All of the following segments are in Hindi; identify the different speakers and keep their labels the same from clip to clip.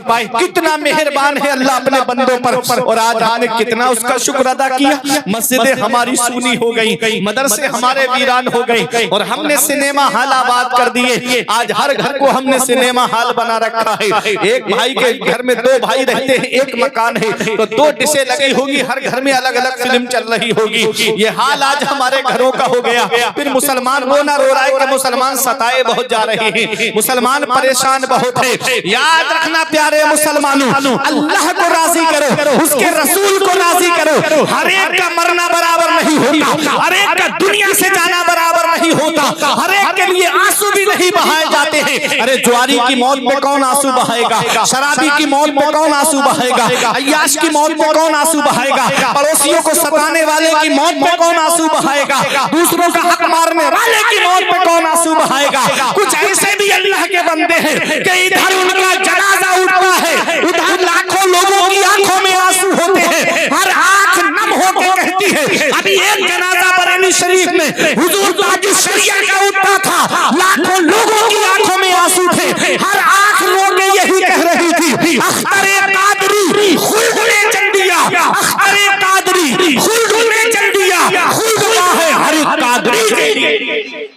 Speaker 1: पाए। कितना मेहरबान है अल्लाह अपने बंदों पर। और आज हमने कितना उसका शुक्र अदा किया। मस्जिदें हमारी सूनी हो गई, मदरसे हमारे वीरान हो गए और हमने सिनेमा हॉल आबाद कर दिए। आज हर घर को हमने सिनेमा हॉल बना रखा है। एक भाई के घर में दो भाई रहते हैं, एक मकान है तो दो डिशें लगी होगी, हर घर में अलग अलग फिल्म चल रही होगी। ये हाल आज हमारे घरों का हो गया। फिर मुसलमान रोना रो रहा है कि मुसलमान सताए बहुत जा रहे हैं, मुसलमान परेशान बहुत है। याद रखना प्यारे मुसलमानों, अल्लाह को राजी करो, उसके रसूल को राजी करो। हर एक का मरना बराबर नहीं होता, हर एक का दुनिया से जाना बराबर नहीं होता, हर एक के लिए आंसू भी नहीं बहाए जाते हैं। अरे जुआरी की मौत में कौन आंसू बहाएगा, शराबी की मौत में कौन आंसू बहाएगा, अय्याश की मौत में कौन आंसू बहाएगा, पड़ोसियों को सताने वाले की मौत में कौन आंसू बहाएगा, दूसरों का हक मारने वाले की मौत में कौन आंसू बहाएगा। कुछ ऐसे भी अल्लाह के बंदे हैं कि इधर उनका जनाजा उठता है, उधर लाखों लोगों की आंखों में आंसू होते हैं, हर आंख नम होकर कहती है। अभी एक जनाजा बरेली शरीफ में हुजूर ताजुल शरिया का उठता था, लाखों लोगों की आंखों में आंसू थे, हर आंख रो के यही कह रही थी, अख्तरे कादरी खुल्द में चल दिया, अख्तरे कादरी खुल्द में चल दिया। खुल्द है हर कादरी।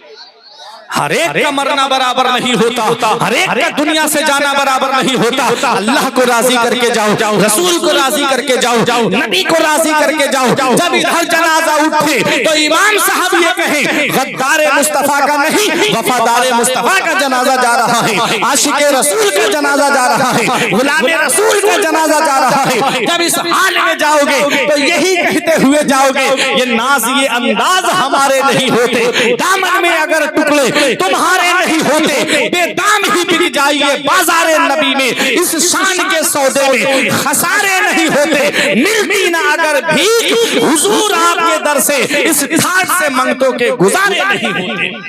Speaker 1: हर एक का मरना बराबर नहीं होता, हर एक का दुनिया से जाना बराबर नहीं होता। अल्लाह को राजी करके जाओ, रसूल को राजी करके जाओ, नबी को राजी करके जाओ। जब इधर जनाजा उठे तो इमाम साहब ये कहें, गद्दारे मुस्तफा का नहीं, वफादारे मुस्तफा का जनाजा जा रहा है, आशिके रसूल का जनाजा जा रहा है, गुलामे रसूल का जनाजा जा रहा है। जब इस हाल में जाओगे तो यही कहते हुए जाओगे, ये नाज ये अंदाज हमारे नहीं होते, दामन में अगर टुकड़े तुम्हारे नहीं होते, बेदाम ही बिक जाइए बाजारे नबी में, इस शान के सौदे में खसारे नहीं होते। मिलती ना अगर भीख हुजूर आपके दर से, इस ठाट से मंगतों के गुजारे नहीं होते।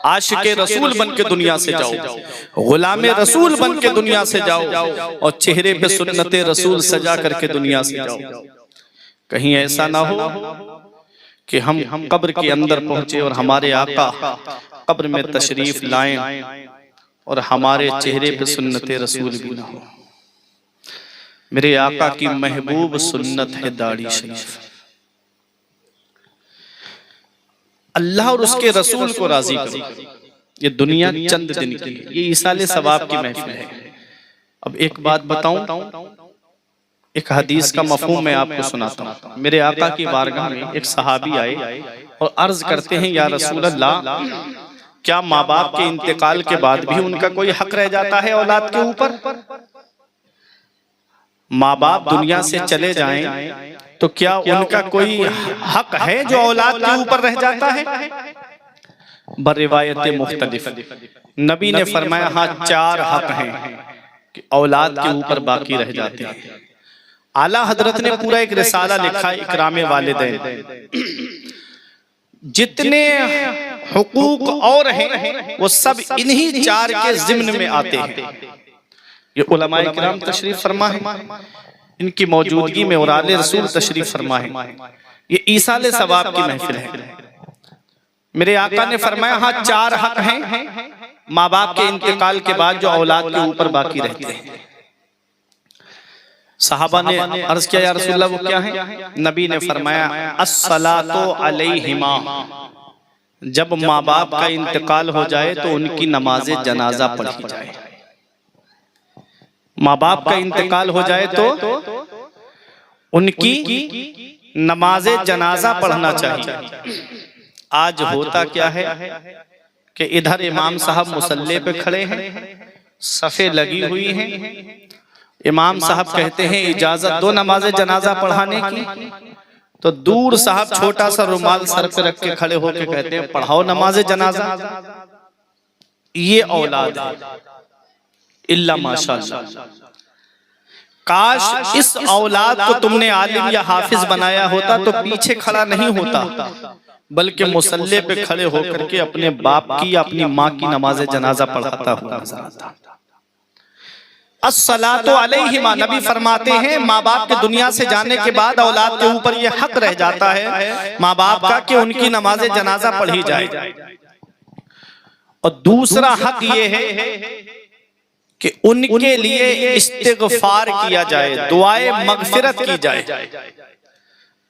Speaker 1: आशिके रसूल बन के दुनिया से जाओ, गुलामे रसूल बन के दुनिया से जाओ और चेहरे पे सुन्नते रसूल सजा करके दुनिया से जाओ। कहीं ऐसा ना हो कि हम कब्र के अंदर पहुंचे और हमारे आका कब्र में तशरीफ लाएं और हमारे चेहरे पे सुन्नते रसूल भी ना हो। मेरे आका की महबूब सुन्नत है दाढ़ी शरीफ। अल्लाह और उसके रसूल को राजी करो। ये दुनिया चंद दिन की, ये इसाले सवाब की महफिल है। अब एक बात बताऊं, एक हदीस का मफहूम मैं आपको सुनाता हूँ। मेरे आका की बारगाह में एक सहाबी आए और अर्ज करते हैं, या रसूल अल्लाह, क्या माँ बाप के इंतकाल के बाद भी उनका कोई हक रह जाता है औलाद के ऊपर? माँ बाप दुनिया से चले जाएं तो क्या उनका कोई हक है जो औलाद के ऊपर रह जाता है? बरिवायत मुख्तलिफ नबी ने फरमाया, हाँ 4 हक हैं कि औलाद के ऊपर बाकी रह जाते हैं। आला हजरत ने पूरा एक रिसाला लिखा, इकरामे वालिदैन। जितने हुकूक और हैं वो सब इन्हीं 4 के ज़िम्न में आते हैं। ये उलमाए किराम तशरीफ फरमा है, इनकी मौजूदगी में और आले रसूल तशरीफ फरमा है। ये ईसाले सवाब की महफिल है। मेरे आका ने फरमाया, हाँ 4 हक हैं माँ बाप के इंतकाल के बाद जो औलाद के ऊपर बाकी रहते हैं। सहाबा ने अर्ज किया, या रसूलल्लाह वो क्या है? नबी ने फरमाया, अस्सलातु अलैहिमा, जब माँ बाप का इंतकाल हो जाए तो उनकी नमाज जनाजा पढ़ी जाए। माँ बाप का इंतकाल हो जाए तो उनकी नमाज जनाजा पढ़ना चाहिए। आज होता क्या है कि इधर इमाम साहब मुसल्ले पे खड़े हैं, सफ़े लगी हुई हैं, इमाम साहब कहते हैं इजाजत दो नमाज जनाजा पढ़ाने की, तो दूर साहब छोटा सा रुमाल सर पे रख के खड़े होके कहते हैं पढ़ाओ नमाज जनाजा। ये औलाद है, इल्ला माशाअल्लाह। काश इस औलाद को तुमने आलिम या हाफिज बनाया होता तो पीछे खड़ा नहीं होता, बल्कि मुसल्ले पे खड़े होकर के अपने बाप की या अपनी माँ की नमाज जनाजा पढ़ाता हुआ नजर आता। अस्सलातु अलैहिमा, नबी फरमाते हैं माँ बाप के दुनिया से जाने के बाद औलाद के ऊपर यह हक रह जाता है माँ बाप का कि उनकी नमाज जनाजा पढ़ी जाए। और दूसरा हक ये है कि उनके लिए इस्तिग़फ़ार किया जाए, दुआए मग़फ़िरत की जाए।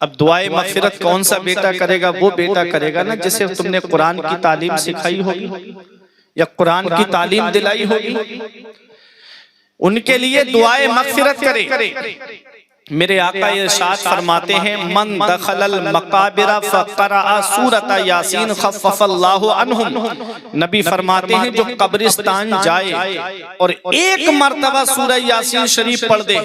Speaker 1: अब दुआए मग़फ़िरत कौन सा बेटा करेगा? वो बेटा करेगा ना जिसे तुमने कुरान की तालीम सिखाई होगी या कुरान की तालीम दिलाई होगी, उनके लिए दुआए मग़फ़िरत करे। मेरे आका इरशाद फरमाते हैं, मन दखलल मकाबिरा फ़क़रा सूरत यासीन ख़फ़फ़ल्लाहु अन्हुम। नबी फरमाते हैं जो कब्रिस्तान जाए और एक मर्तबा सूरह यासीन शरीफ पढ़ दे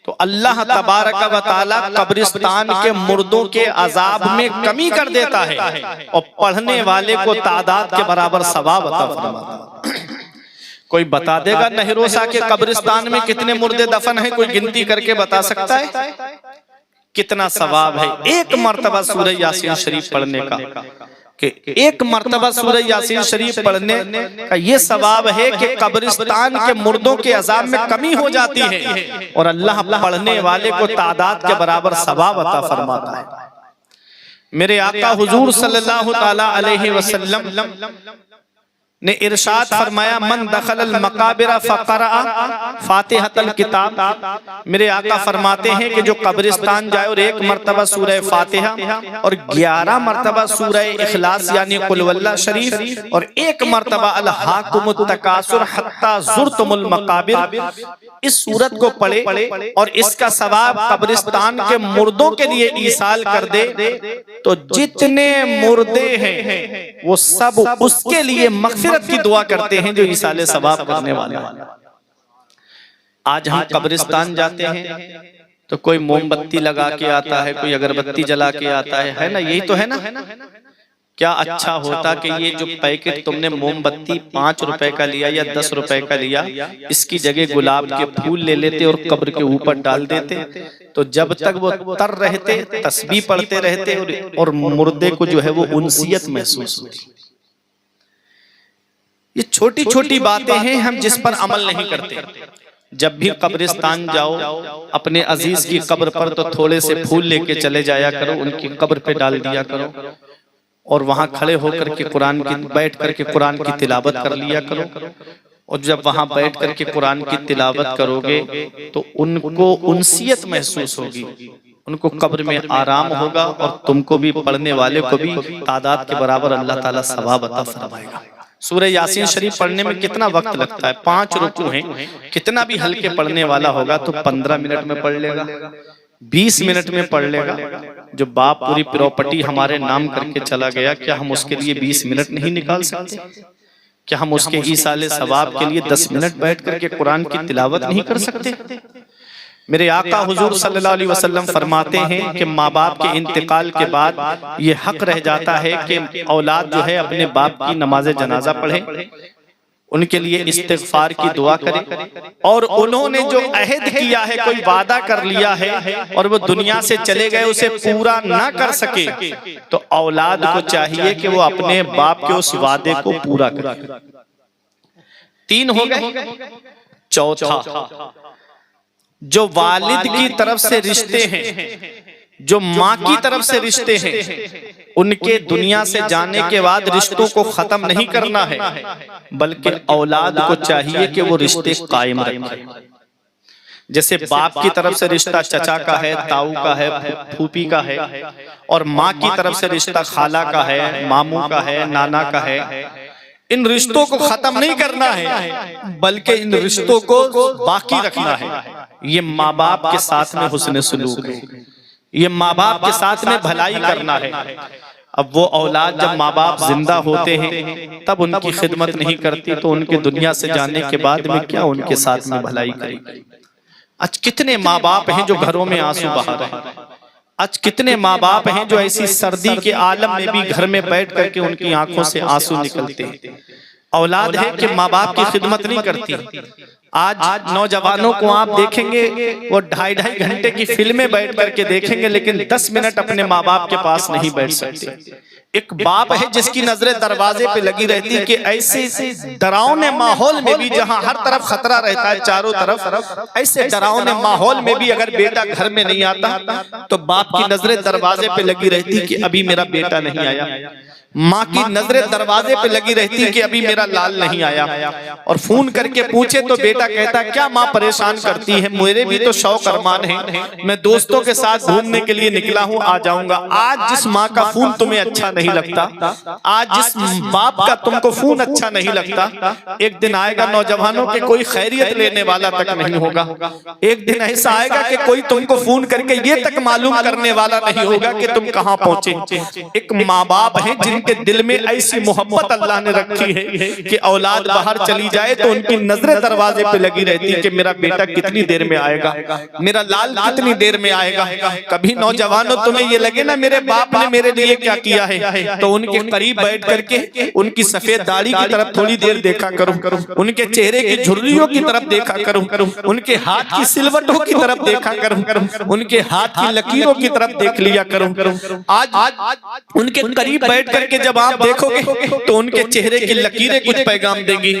Speaker 1: तो अल्लाह तबारक व तआला कब्रिस्तान के मुर्दों के अजाब में कमी कर देता है और पढ़ने वाले को तादाद के बराबर सवाब अता फरमाता है। कोई बता देगा नहरोसा के कब्रिस्तान में कितने मुर्दे दफन हैं? कोई गिनती करके बता सकता है? कितना सवाब है एक मर्तबा सूरह यासीन शरीफ पढ़ने का? कि एक मर्तबा सूरह यासीन शरीफ पढ़ने का ये सवाब है कि कब्रिस्तान के मुर्दों के अजाब में कमी हो जाती है और अल्लाह पढ़ने वाले को तादाद के बराबर सवाब अता फरमाता है। मेरे आका हुजूर सल्लल्लाहु तआला अलैहि वसल्लम ने इरशाद फरमाया, मन दखलल मकाबिरा फ़क़रा फ़ातिहतल किताब। मेरे आका फरमाते हैं कि जो कब्रिस्तान जाए और एक मर्तबा सूरह फ़ातिहा और 11 मर्तबा सूरह इखलास यानी कुल वल्लाह शरीफ और एक मर्तबा अल हाकुमुत तकासुर हत्ता ज़ुरतुमुल मकाबिर, इस सूरत को पढ़े और इसका सवाब कब्रिस्तान के मुर्दों के लिए ईसाल कर दे तो जितने मुर्दे हैं वो सब उसके लिए मग़फ़िरत की दुआ करते हैं जो ईसाले सवाब करने वाले। आज हम कब्रिस्तान जाते हैं तो कोई मोमबत्ती लगा के आता है, कोई अगरबत्ती जला के आता है ना? यही तो है ना? क्या अच्छा होता कि ये जो पैकेट तुमने मोमबत्ती 5 रुपए का लिया या 10 रुपए का लिया, इसकी जगह गुलाब के फूल ले लेते और कब्र के ऊपर डाल देते, तो जब तक वो तर रहते तस्बीह पढ़ते रहते और मुर्दे को जो है वो उनसियत महसूस होती। ये छोटी छोटी बातें हैं हम जिस पर अमल नहीं करते। जब भी कब्रिस्तान जाओ अपने अजीज की कब्र पर तो थोड़े से फूल लेके चले जाया करो, उनकी कब्र पे डाल दिया करो और वहां खड़े होकर के कुरान की बैठ करके कुरान की तिलावत कर लिया करो। और जब वहां बैठ करके कुरान की तिलावत करोगे तो उनको उनसियत महसूस होगी, उनको कब्र में आराम होगा और तुमको भी पढ़ने वाले को भी तादाद के बराबर अल्लाह ताला सवाब अता फरमाएगा। सूरह यासीन शरीफ पढ़ने में कितना वक्त लगता है? 5 रुकू हैं, कितना भी हल्के पढ़ने वाला होगा तो 15 मिनट में पढ़ लेगा, 20 मिनट में पढ़ लेगा। जो बाप पूरी प्रॉपर्टी हमारे नाम करके चला गया, क्या हम उसके लिए 20 मिनट नहीं निकाल सकते? क्या हम उसके ईसाले सवाब के लिए 10 मिनट बैठ करके कुरान की तिलावत नहीं कर सकते? मेरे आका हुजूर सल्लल्लाहु अलैहि वसल्लम फरमाते हैं कि माँ बाप के इंतकाल के बाद ये हक रह जाता है कि औलाद जो है अपने बाप की नमाज जनाजा पढ़े, उनके लिए इस्तिग़फ़ार की दुआ करे। और उन्होंने जो अहद किया है, कोई वादा कर लिया है और वो दुनिया से चले गए, उसे पूरा ना कर सके तो औलाद को चाहिए कि वो अपने बाप के उस वादे को पूरा करे। 3 हो गए। चौथा, जो वालिद की तरफ से रिश्ते हैं, जो माँ की तरफ से रिश्ते हैं, उनके दुनिया से जाने के बाद रिश्तों को खत्म नहीं करना है, बल्कि औलाद को चाहिए कि वो रिश्ते कायम रखे। जैसे बाप की तरफ से रिश्ता चचा का है, ताऊ का है, फूफी का है, और माँ की तरफ से रिश्ता खाला का है, मामू का है, नाना का है। इन रिश्तों को खत्म नहीं करना है, बल्कि इन रिश्तों को बाकी रखना है। ये माँ बाप के साथ में हुस्न सुलूक है, ये माँ बाप के साथ में भलाई करना है। अब वो औलाद जब माँ बाप जिंदा होते हैं तब उनकी खिदमत नहीं करती तो उनके दुनिया से जाने के बाद में क्या उनके साथ में भलाई करेगी? आज कितने माँ बाप हैं जो घरों में आंसू बहा रहे हैं। आज कितने माँ बाप हैं जो ऐसी सर्दी के आलम में भी घर में बैठ करके उनकी आंखों से आंसू निकलते हैं। औलाद है कि माँ बाप की खिदमत नहीं करती। आज नौजवानों को आप देखेंगे वो 2.5 घंटे की फिल्में बैठ करके देखेंगे, लेकिन 10 मिनट अपने माँ बाप के पास नहीं बैठ सकते। एक बाप है जिसकी नजरें दरवाजे पे लगी रहती है कि ऐसे डरावने माहौल में भी, जहां हर तरफ खतरा रहता है चारों तरफ, ऐसे डरावने माहौल में भी अगर बेटा घर में नहीं आता तो बाप की नजरें दरवाजे पे लगी रहती कि अभी मेरा बेटा नहीं आया। माँ की नजरें दरवाजे पे लगी रहती कि अभी मेरा लाल नहीं आया, और फोन करके पूछे तो बेटा कहता क्या माँ परेशान करती है, मेरे भी तो शौक अरमान है, मैं दोस्तों के साथ घूमने के लिए निकला हूँ, आ जाऊंगा। आज जिस माँ का फोन तुम्हें अच्छा नहीं लगता, आज जिस बाप का तुमको फोन अच्छा नहीं लगता, एक दिन आएगा नौजवानों के कोई खैरियत लेने वाला तक नहीं होगा। एक दिन ऐसा आएगा कि कोई तुमको फोन करके ये तक मालूम करने वाला नहीं होगा कि तुम कहाँ पहुंचे। एक माँ बाप है जिनके दिल में ऐसी मोहब्बत अल्लाह ने रखी है कि औलाद बाहर चली जाए तो उनकी नजरें दरवाजे पे लगी रहती है कि मेरा बेटा कितनी देर में आएगा, मेरा लाल कितनी देर में आएगा। कभी नौजवानों तुम्हें ये लगे ना मेरे बाप ने मेरे लिए क्या किया है, तो उनके करीब बैठ करके उनकी सफेद दाढ़ी की तरफ थोड़ी देर देखा करो, उनके चेहरे की झुर्रियों की तरफ देखा करो, उनके हाथ की सिलवटों की तरफ देखा करो, उनके हाथ की लकीरों की तरफ देख लिया करो। आज उनके करीब बैठ करके जब आप देखोगे तो उनके चेहरे की लकीरें कुछ पैगाम देंगी,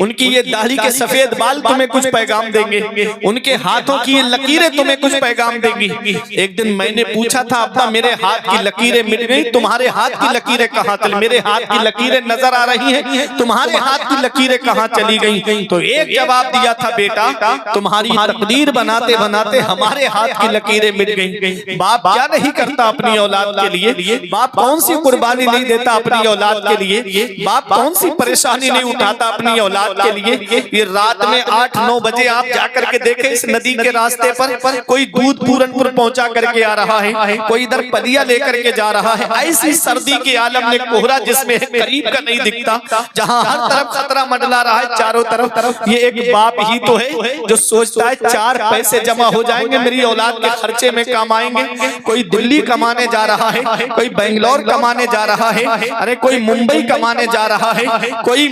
Speaker 1: उनकी ये दाढ़ी के सफेद बाल तुम्हें कुछ पैगाम देंगे, उनके हाथों की ये लकीरें तुम्हें कुछ पैगाम देंगी। एक दिन मैंने पूछा था अब्बा मेरे हाथ की लकीरें मिट गई, तुम्हारे हाथ की लकीरें कहाँ चली, मेरे हाथ की लकीरें नजर आ रही हैं, तुम्हारे हाथ की लकीरें कहाँ चली गई। तो एक जवाब दिया था बेटा तुम्हारी तकदीर बनाते बनाते हमारे हाथ की लकीरें मिट गई। बाप क्या नहीं करता अपनी औलाद के लिए, बाप कौन सी कुर्बानी नहीं देता अपनी औलाद के लिए, बाप कौन सी परेशानी नहीं उठाता अपनी औलाद के लिए। ये रात में 8-9 बजे आप जाकर के देखें इस नदी के रास्ते पर कोई दूध पूरनपुर पहुंचा करके आ रहा है, कोई इधर पलिया लेकर के जा रहा है। ऐसी सर्दी के आलम में कोहरा जिसमें करीब का नहीं दिखता, जहां हर तरफ खतरा मंडला रहा है चारों तरफ, ये एक बाप ही तो है जो सोचता है 4 पैसे जमा हो जाएंगे मेरी औलाद के खर्चे में काम आएंगे। कोई दिल्ली कमाने जा रहा है, कोई बेंगलोर कमाने जा रहा है, अरे कोई मुंबई कमाने जा रहा है, कोई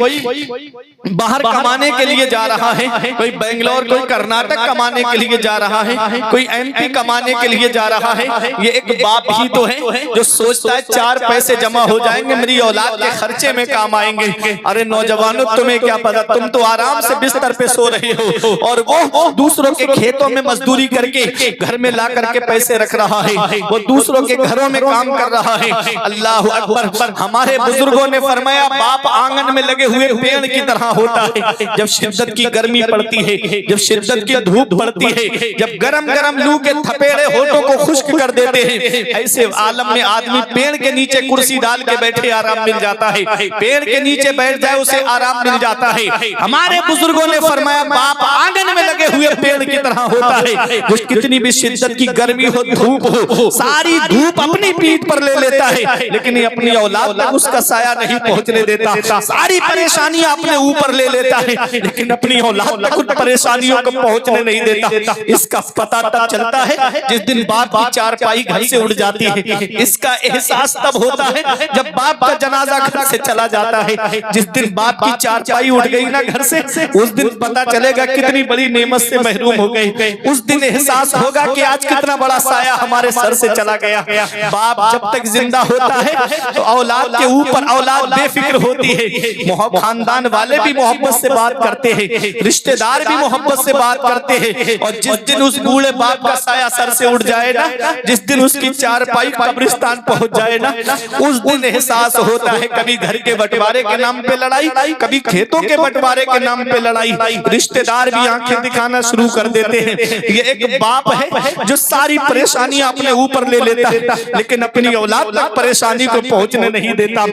Speaker 1: बाहर कमाने के लिए जा रहा है, कोई बेंगलोर कोई कर्नाटक कमाने के लिए जा रहा है, कोई एमपी कमाने के लिए जा रहा है। ये एक बाप ही तो है जो सोचता है 4 पैसे जमा हो जाएंगे मेरी औलाद के खर्चे में काम आएंगे। अरे नौजवानों तुम्हें क्या पता, तुम तो आराम से बिस्तर पे सो रहे हो और वो दूसरों के खेतों में मजदूरी करके घर में ला करके पैसे रख रहा है, वो दूसरों के घरों में काम कर रहा है। अल्लाह अकबर। हमारे बुजुर्गों ने फरमाया बाप आंगन में लगे हुए पेड़ की तरह होता है। जब शिद्दत की गर्मी पड़ती है, जब शिद्दत की धूप पड़ती है, जब गरम गरम लू के थपेड़े होठों को खुश्क कर देते हैं, ऐसे आलम में आदमी पेड़ के नीचे कुर्सी डाल के बैठे आराम मिल जाता है, पेड़ के नीचे बैठ जाए उसे आराम मिल जाता है। हमारे बुजुर्गों ने फरमाया बाप आंगन में लगे हुए पेड़ की तरह होता है, जो कितनी भी शिद्दत की गर्मी हो धूप हो सारी धूप अपनी पीठ पर ले लेता है, लेकिन अपनी औलाद तक उसका साया नहीं पहुंचने देता। सारी परेशानियां अपने ऊपर ले लेता है, लेकिन अपनी औलाद तक उन परेशानियों को पहुंचने नहीं देता। इसका पता तब चलता है जिस दिन बाप की चारपाई घर से उड़ जाती है। इसका एहसास तब होता है जब बाप का जनाजा घर से चला जाता है। जिस दिन बाप की चारपाई उड़ गई ना घर से, उस दिन पता चलेगा कितनी बड़ी नेमत से महरूम हो गई। उस दिन एहसास होगा कि आज कितना बड़ा साया हमारे सर से चला गया। बाप जब तक जिंदा होता है तो औलाद के ऊपर औलाद बेफिक्र होती है। खानदान वाले भी मोहब्बत से बात करते हैं, रिश्तेदार भी मोहब्बत से बात करते हैं। और जिस दिन उस बूढ़े बाप का साया सर से उड़ जाए ना, जिस दिन उसकी चारपाई कब्रिस्तान पहुंच जाए ना, उस दिन एहसास होता है कभी घर के बंटवारे के नाम पे लड़ाई, कभी खेतों के बंटवारे के नाम पे लड़ाई, रिश्तेदार भी आंखें दिखाना शुरू कर देते हैं। ये एक बाप है जो सारी परेशानियां अपने ऊपर ले लेता है, लेकिन अपनी औलाद तक परेशानी को पहुंचने नहीं देता।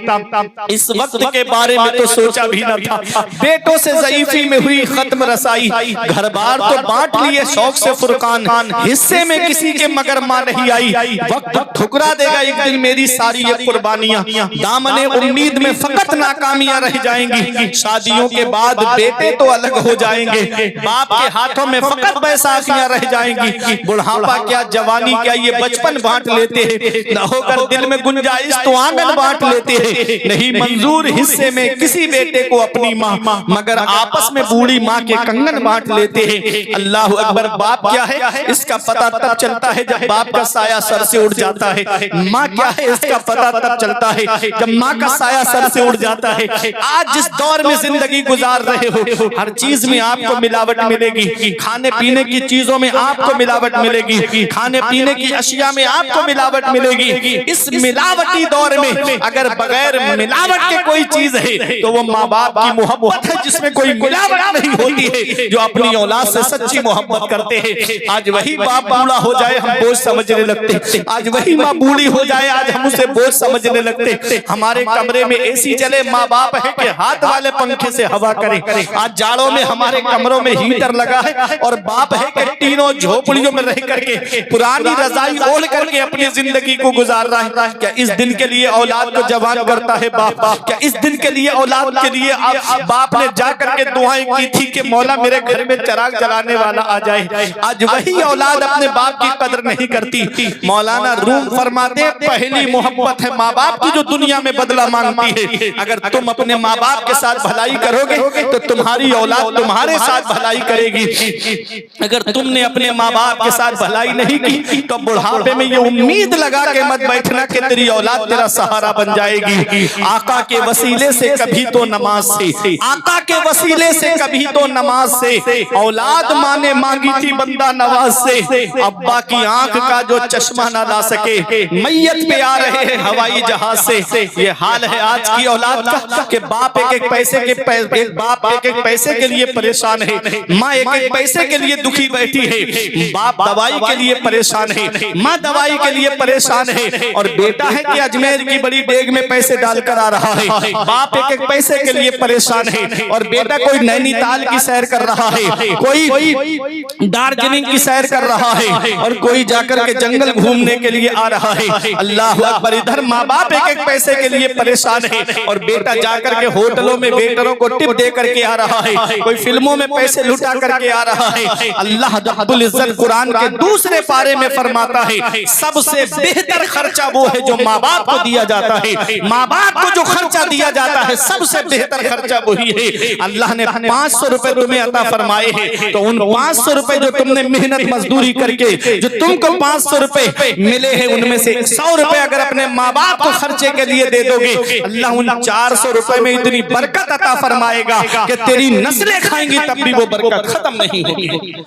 Speaker 1: इस वक्त के बारे में तो सोचा भी न था। बेटों से ज़ईफी में हुई खत्म रसाई, घर बार तो बांट लिए शौक से फुरकान, हिस्से में किसी के मगर मां नहीं आई। वक्त ठुकरा देगा एक दिन मेरी सारी ये कुर्बानियां, दामने उम्मीद में फकत नाकामियां रह जाएंगी। शादियों के बाद बेटे तो अलग हो जाएंगे, बाप के हाथों में फकत बैसाखियां रह जाएंगी। बुढ़ापा क्या जवानी क्या ये बचपन बांट लेते हैं, न होकर दिल में गुंजाइश तो आंगन बांट लेते हैं। नहीं मंजूर हिस्से में किसी बेटे को अपनी माँ, मगर आपस में बूढ़ी माँ के कंगन बांट लेते हैं। अल्लाह अकबर। बाप क्या है इसका पता तब चलता है जब बाप का साया सर से उड़ जाता है। माँ क्या है इसका पता तब चलता है जब माँ का साया सर से उड़ जाता है। आज जिस दौर में जिंदगी गुजार रहे हो, हर चीज में आपको मिलावट मिलेगी। खाने पीने की चीजों में आपको मिलावट मिलेगी, खाने पीने की अशिया में आपको मिलावट मिलेगी। इस मिलावटी दौर में अगर बगैर मिलावट के कोई चीज है तो वो माँ बाप की मोहब्बत है, जिसमें कोई मिलावट नहीं होती है, जो अपनी औलाद से सच्ची मोहब्बत करते हैं। आज वही बाप बूढ़ा हो जाए हम बोझ समझने लगते, आज वही माँ बूढ़ी हो जाए आज हम उसे बोझ समझने लगते। हमारे कमरे में एसी चले, माँ बाप है कि हाथ वाले पंखे से हवा करे। आज जाड़ों में हमारे कमरों में हीटर लगा है और बाप है कि तीनों झोपड़ियों में रह करके पुरानी रजाई ओढ़ करके अपनी जिंदगी को गुजार रहा है। क्या इस दिन के लिए औलाद को जवान करता है बाप? क्या इस दिन के लिए औलाद के लिए बाप ने जा करके दुआएं की थी कि मौला मेरे घर में चिराग जलाने वाला आ जाए? आज वही औलाद अपने बाप की कदर नहीं करती। मौलाना रूम फरमाते पहली मोहब्बत है माँ बाप की जो दुनिया में बदला मांगती है। अगर तुम अपने माँ बाप के साथ भलाई करोगे तो तुम्हारी औलाद तुम्हारे साथ भलाई करेगी। अगर तुमने अपने माँ बाप के साथ भलाई नहीं की तो बुढ़ापे में ये उम्मीद लगा के मत बैठना कि तेरी औलाद तेरा सहारा बन जाएगी। आका के वसीले से कभी तो नमाज से, आका के वसीले से कभी तो नमाज से, औलाद माने मांगी थी बंदा नवाज से। अब्बा की आंख का जो चश्मा ना ला सके मैयत पे आ रहे हैं हवाई जहाज से। ये हाल है आज की औलाद का कि बाप एक एक पैसे के लिए परेशान है, माँ एक एक पैसे के लिए दुखी बैठी है, बाप दवाई के लिए परेशान है, माँ दवाई के लिए परेशान है, और बेटा है कि अजमेर की बड़ी डेग में पैसे डालकर आ रहा है। बाप एक एक पैसे के लिए परेशान है और बेटा कोई नैनीताल की सैर कर रहा है, कोई दार्जिलिंग की सैर कर रहा है और कोई जाकर के जंगल घूमने के लिए आ रहा है। अल्लाह अकबर। इधर माँ बाप एक एक पैसे के लिए परेशान है और बेटा जाकर के होटलों में वेटरों को टिप दे करके आ रहा है, कोई फिल्मों में पैसे लुटा करके आ रहा है। अल्लाह रब्बुल इज्जत कुरान के दूसरे पारे में फरमाता है सबसे बेहतर खर्चा वो है जो माँ बाप को दिया जाता है। माँ बाप को जो खर्चा दिया जाता है सबसे बेहतर खर्चा वही है। अल्लाह ने 500 रुपए तुम्हें अता फरमाए हैं तो उन 500 रुपए जो तुमने मेहनत मजदूरी करके जो तुमको 500 रुपए मिले हैं उनमें से 100 रुपए अगर अपने माँ बाप को खर्चे के लिए दे दोगे, अल्लाह उन 400 रुपए में इतनी बरकत अता फरमाएगा कि तेरी नस्लें खाएंगी तब भी वो बरकत खत्म नहीं होगी।